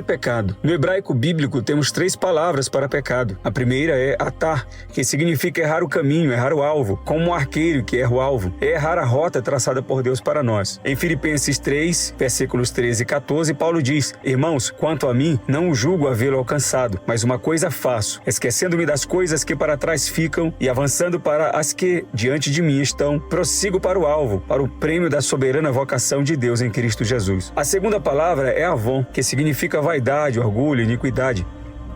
é pecado? No hebraico bíblico temos 3 palavras para pecado. A primeira é atar, que significa errar o caminho, errar o alvo, como um arqueiro que erra o alvo, é errar a rota traçada por Deus para nós. Em Filipenses 3, versículos 13 e 14, Paulo diz: Irmãos, quanto a mim, não julgo havê-lo alcançado, mas uma coisa faço, esquecendo-me das coisas que para trás ficam e avançando para as que diante de mim estão, prossigo para o alvo, para o prêmio da soberana vocação de Deus em Cristo Jesus. A segunda palavra é avon, que significa vaidade, orgulho, iniquidade.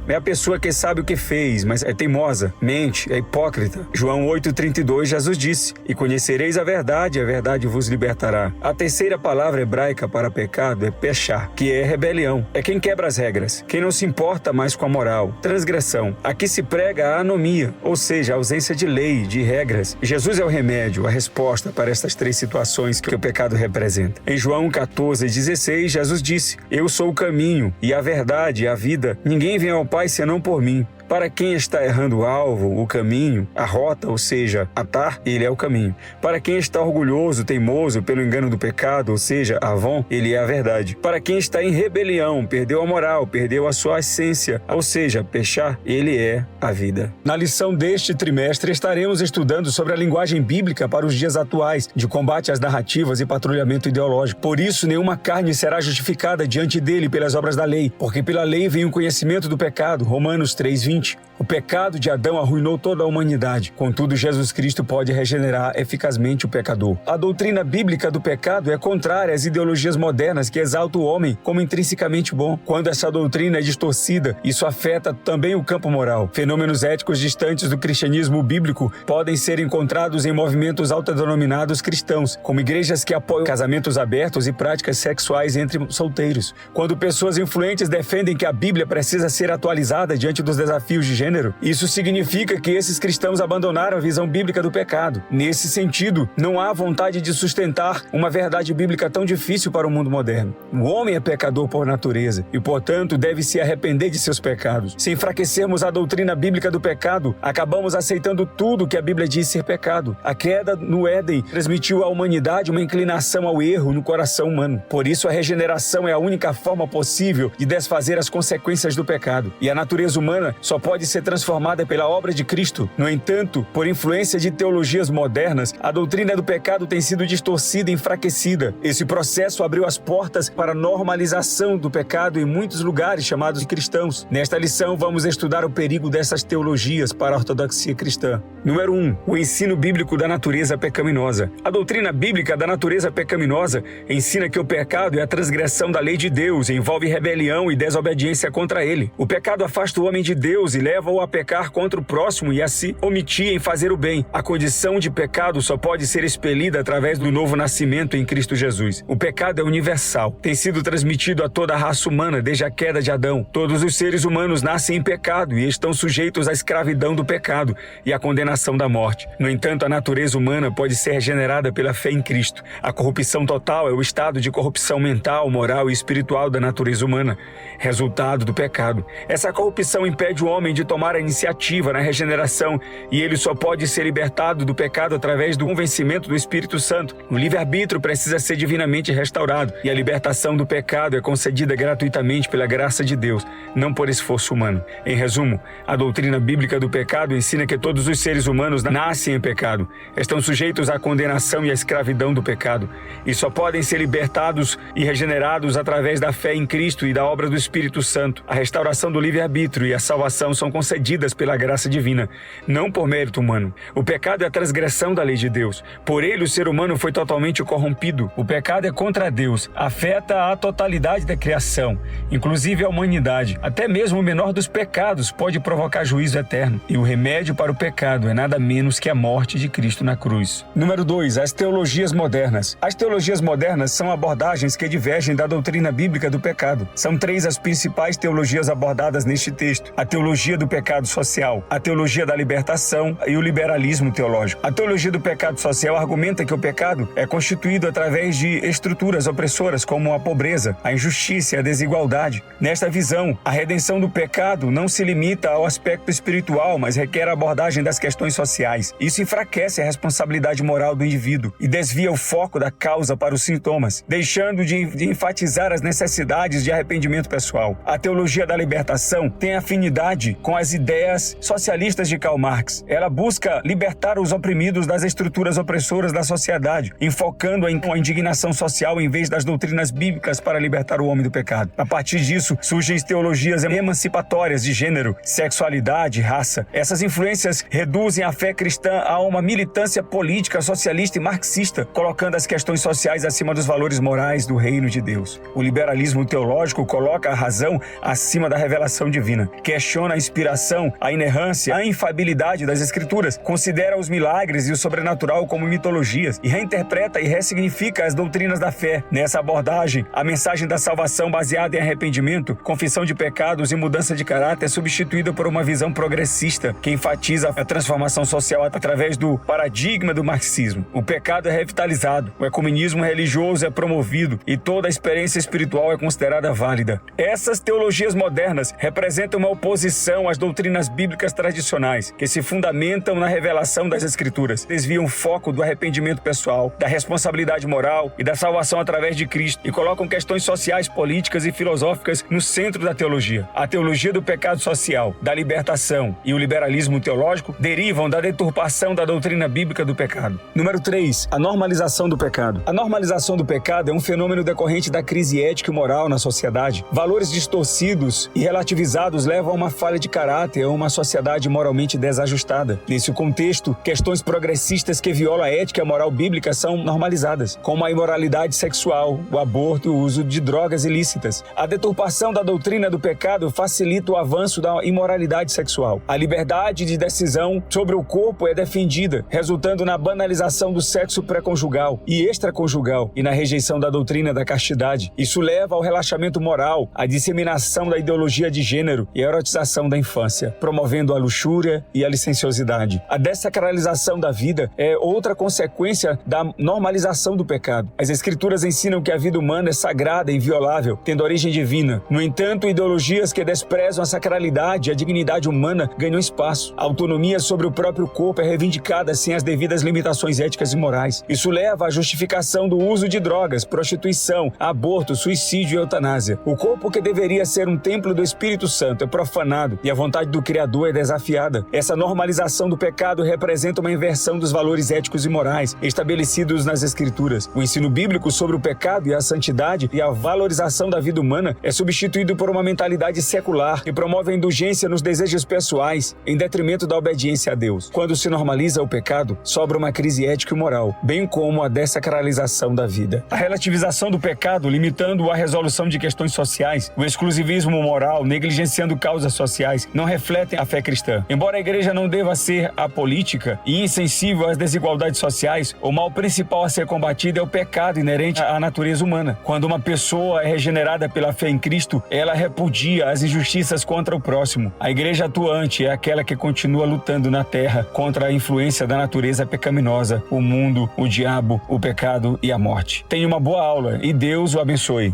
É a pessoa que sabe o que fez, mas é teimosa, mente, é hipócrita. João 8,32, Jesus disse: E conhecereis a verdade vos libertará. A terceira palavra hebraica para pecado é pechá, que é rebelião. É quem quebra as regras, quem não se importa mais com a moral. Transgressão. Aqui se prega a anomia, ou seja, a ausência de lei, de regras. Jesus é o remédio, a resposta para estas 3 situações que o pecado representa. Em João 14,16, Jesus disse: Eu sou o caminho e a verdade e a vida. Ninguém vem ao Pai senão por mim. Para quem está errando o alvo, o caminho, a rota, ou seja, atar, ele é o caminho. Para quem está orgulhoso, teimoso pelo engano do pecado, ou seja, avon, ele é a verdade. Para quem está em rebelião, perdeu a moral, perdeu a sua essência, ou seja, pechá, ele é a vida. Na lição deste trimestre estaremos estudando sobre a linguagem bíblica para os dias atuais, de combate às narrativas e patrulhamento ideológico. Por isso, nenhuma carne será justificada diante dele pelas obras da lei, porque pela lei vem o conhecimento do pecado. Romanos 3:20. O pecado de Adão arruinou toda a humanidade. Contudo, Jesus Cristo pode regenerar eficazmente o pecador. A doutrina bíblica do pecado é contrária às ideologias modernas que exaltam o homem como intrinsecamente bom. Quando essa doutrina é distorcida, isso afeta também o campo moral. Fenômenos éticos distantes do cristianismo bíblico podem ser encontrados em movimentos autodenominados cristãos, como igrejas que apoiam casamentos abertos e práticas sexuais entre solteiros. Quando pessoas influentes defendem que a Bíblia precisa ser atualizada diante dos desafios de gênero, isso significa que esses cristãos abandonaram a visão bíblica do pecado. Nesse sentido, não há vontade de sustentar uma verdade bíblica tão difícil para o mundo moderno. O homem é pecador por natureza e, portanto, deve se arrepender de seus pecados. Se enfraquecermos a doutrina bíblica do pecado, acabamos aceitando tudo que a Bíblia diz ser pecado. A queda no Éden transmitiu à humanidade uma inclinação ao erro no coração humano. Por isso, a regeneração é a única forma possível de desfazer as consequências do pecado. E a natureza humana só pode ser transformada pela obra de Cristo. No entanto, por influência de teologias modernas, a doutrina do pecado tem sido distorcida e enfraquecida. Esse processo abriu as portas para a normalização do pecado em muitos lugares chamados de cristãos. Nesta lição, vamos estudar o perigo dessas teologias para a ortodoxia cristã. Número 1. O ensino bíblico da natureza pecaminosa. A doutrina bíblica da natureza pecaminosa ensina que o pecado é a transgressão da lei de Deus, envolve rebelião e desobediência contra ele. O pecado afasta o homem de Deus e leva-o a pecar contra o próximo e a se omitir em fazer o bem. A condição de pecado só pode ser expelida através do novo nascimento em Cristo Jesus. O pecado é universal. Tem sido transmitido a toda a raça humana desde a queda de Adão. Todos os seres humanos nascem em pecado e estão sujeitos à escravidão do pecado e à condenação da morte. No entanto, a natureza humana pode ser regenerada pela fé em Cristo. A corrupção total é o estado de corrupção mental, moral e espiritual da natureza humana, resultado do pecado. Essa corrupção impede o homem de tomar a iniciativa na regeneração e ele só pode ser libertado do pecado através do convencimento do Espírito Santo. O livre-arbítrio precisa ser divinamente restaurado e a libertação do pecado é concedida gratuitamente pela graça de Deus, não por esforço humano. Em resumo, a doutrina bíblica do pecado ensina que todos os seres humanos nascem em pecado, estão sujeitos à condenação e à escravidão do pecado e só podem ser libertados e regenerados através da fé em Cristo e da obra do Espírito Santo. A restauração do livre-arbítrio e a salvação são concedidas pela graça divina, não por mérito humano. O pecado é a transgressão da lei de Deus. Por ele, o ser humano foi totalmente corrompido. O pecado é contra Deus, afeta a totalidade da criação, inclusive a humanidade. Até mesmo o menor dos pecados pode provocar juízo eterno. E o remédio para o pecado é nada menos que a morte de Cristo na cruz. Número 2. As teologias modernas. As teologias modernas são abordagens que divergem da doutrina bíblica do pecado. São 3 as principais teologias abordadas neste texto. A teologia teologia do pecado social, a teologia da libertação e o liberalismo teológico. A teologia do pecado social argumenta que o pecado é constituído através de estruturas opressoras como a pobreza, a injustiça e a desigualdade. Nesta visão, a redenção do pecado não se limita ao aspecto espiritual, mas requer a abordagem das questões sociais. Isso enfraquece a responsabilidade moral do indivíduo e desvia o foco da causa para os sintomas, deixando de enfatizar as necessidades de arrependimento pessoal. A teologia da libertação tem afinidade com as ideias socialistas de Karl Marx. Ela busca libertar os oprimidos das estruturas opressoras da sociedade, enfocando a indignação social em vez das doutrinas bíblicas para libertar o homem do pecado. A partir disso, surgem teologias emancipatórias de gênero, sexualidade e raça. Essas influências reduzem a fé cristã a uma militância política, socialista e marxista, colocando as questões sociais acima dos valores morais do reino de Deus. O liberalismo teológico coloca a razão acima da revelação divina, questiona a inspiração, a inerrância, a infalibilidade das escrituras, considera os milagres e o sobrenatural como mitologias e reinterpreta e ressignifica as doutrinas da fé. Nessa abordagem, a mensagem da salvação baseada em arrependimento, confissão de pecados e mudança de caráter é substituída por uma visão progressista que enfatiza a transformação social através do paradigma do marxismo. O pecado é revitalizado, o ecumenismo religioso é promovido e toda a experiência espiritual é considerada válida. Essas teologias modernas representam uma oposição às doutrinas bíblicas tradicionais, que se fundamentam na revelação das Escrituras, desviam o foco do arrependimento pessoal, da responsabilidade moral e da salvação através de Cristo e colocam questões sociais, políticas e filosóficas no centro da teologia. A teologia do pecado social, da libertação e o liberalismo teológico derivam da deturpação da doutrina bíblica do pecado. Número 3. A normalização do pecado. A normalização do pecado é um fenômeno decorrente da crise ética e moral na sociedade. Valores distorcidos e relativizados levam a uma falha de caráter e a uma sociedade moralmente desajustada. Nesse contexto, questões progressistas que violam a ética e a moral bíblica são normalizadas, como a imoralidade sexual, o aborto e o uso de drogas ilícitas. A deturpação da doutrina do pecado facilita o avanço da imoralidade sexual. A liberdade de decisão sobre o corpo é defendida, resultando na banalização do sexo pré-conjugal e extraconjugal e na rejeição da doutrina da castidade. Isso leva ao relaxamento moral, à disseminação da ideologia de gênero e à erotização da infância, promovendo a luxúria e a licenciosidade. A dessacralização da vida é outra consequência da normalização do pecado. As Escrituras ensinam que a vida humana é sagrada e inviolável, tendo origem divina. No entanto, ideologias que desprezam a sacralidade e a dignidade humana ganham espaço. A autonomia sobre o próprio corpo é reivindicada sem as devidas limitações éticas e morais. Isso leva à justificação do uso de drogas, prostituição, aborto, suicídio e eutanásia. O corpo que deveria ser um templo do Espírito Santo é profanado e a vontade do Criador é desafiada. Essa normalização do pecado representa uma inversão dos valores éticos e morais estabelecidos nas Escrituras. O ensino bíblico sobre o pecado e a santidade e a valorização da vida humana é substituído por uma mentalidade secular que promove a indulgência nos desejos pessoais em detrimento da obediência a Deus. Quando se normaliza o pecado, sobra uma crise ética e moral, bem como a dessacralização da vida. A relativização do pecado, limitando a resolução de questões sociais, o exclusivismo moral, negligenciando causas sociais, não refletem a fé cristã. Embora a igreja não deva ser apolítica e insensível às desigualdades sociais, o mal principal a ser combatido é o pecado inerente à natureza humana. Quando uma pessoa é regenerada pela fé em Cristo, ela repudia as injustiças contra o próximo. A igreja atuante é aquela que continua lutando na terra contra a influência da natureza pecaminosa, o mundo, o diabo, o pecado e a morte. Tenha uma boa aula e Deus o abençoe.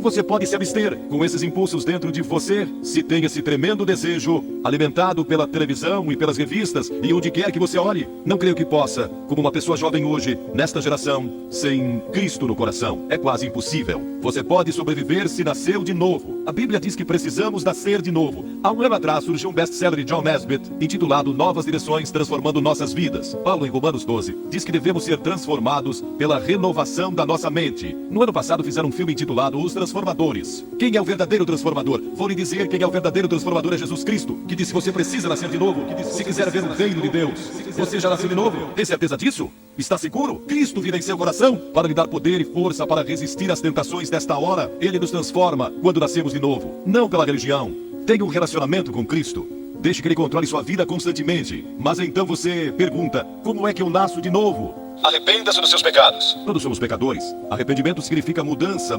Você pode se abster com esses impulsos dentro de você se tem esse tremendo desejo alimentado pela televisão e pelas revistas e onde quer que você olhe. Não creio que possa, como uma pessoa jovem hoje, nesta geração, sem Cristo no coração. É quase impossível. Você pode sobreviver se nasceu de novo. A Bíblia diz que precisamos nascer de novo. Há um ano atrás surgiu um best-seller de John Nesbitt intitulado Novas Direções Transformando Nossas Vidas. Paulo, em Romanos 12, diz que devemos ser transformados pela renovação da nossa mente. No ano passado fizeram um filme intitulado Os Transformadores. Quem é o verdadeiro transformador? Vou lhe dizer quem é o verdadeiro transformador é Jesus Cristo, que disse que você precisa nascer de novo, se quiser ver o reino de Deus. Você já nasceu de novo? Tem certeza disso? Está seguro? Cristo vive em seu coração para lhe dar poder e força para resistir às tentações desta hora. Ele nos transforma quando nascemos de novo, não pela religião. Tenha um relacionamento com Cristo. Deixe que Ele controle sua vida constantemente. Mas então você pergunta: como é que eu nasço de novo? Arrependa-se dos seus pecados. Todos somos pecadores. Arrependimento significa mudança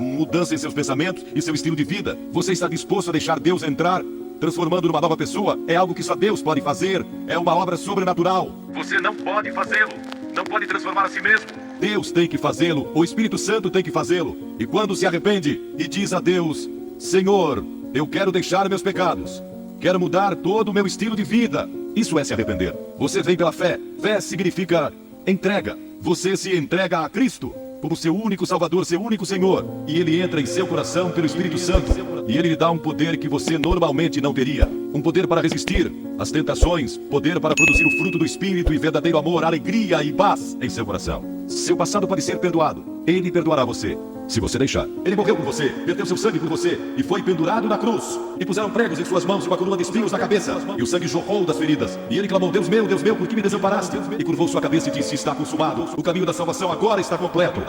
em seus pensamentos e seu estilo de vida. Você está disposto a deixar Deus entrar, transformando numa nova pessoa? É algo que só Deus pode fazer. É uma obra sobrenatural. Você não pode fazê-lo. Não pode transformar a si mesmo. Deus tem que fazê-lo. O Espírito Santo tem que fazê-lo. E quando se arrepende e diz a Deus: Senhor, eu quero deixar meus pecados. Quero mudar todo o meu estilo de vida. Isso é se arrepender. Você vem pela fé. Fé significa entrega. Você se entrega a Cristo como seu único Salvador, seu único Senhor. E Ele entra em seu coração pelo Espírito Santo. E Ele lhe dá um poder que você normalmente não teria. Um poder para resistir às tentações. Poder para produzir o fruto do Espírito e verdadeiro amor, alegria e paz em seu coração. Seu passado pode ser perdoado. Ele perdoará você, se você deixar. Ele morreu por você, verteu seu sangue por você e foi pendurado na cruz. E puseram pregos em suas mãos e uma coroa de espinhos na cabeça. E o sangue jorrou das feridas. E ele clamou: Deus meu, por que me desamparaste? E curvou sua cabeça e disse: está consumado. O caminho da salvação agora está completo.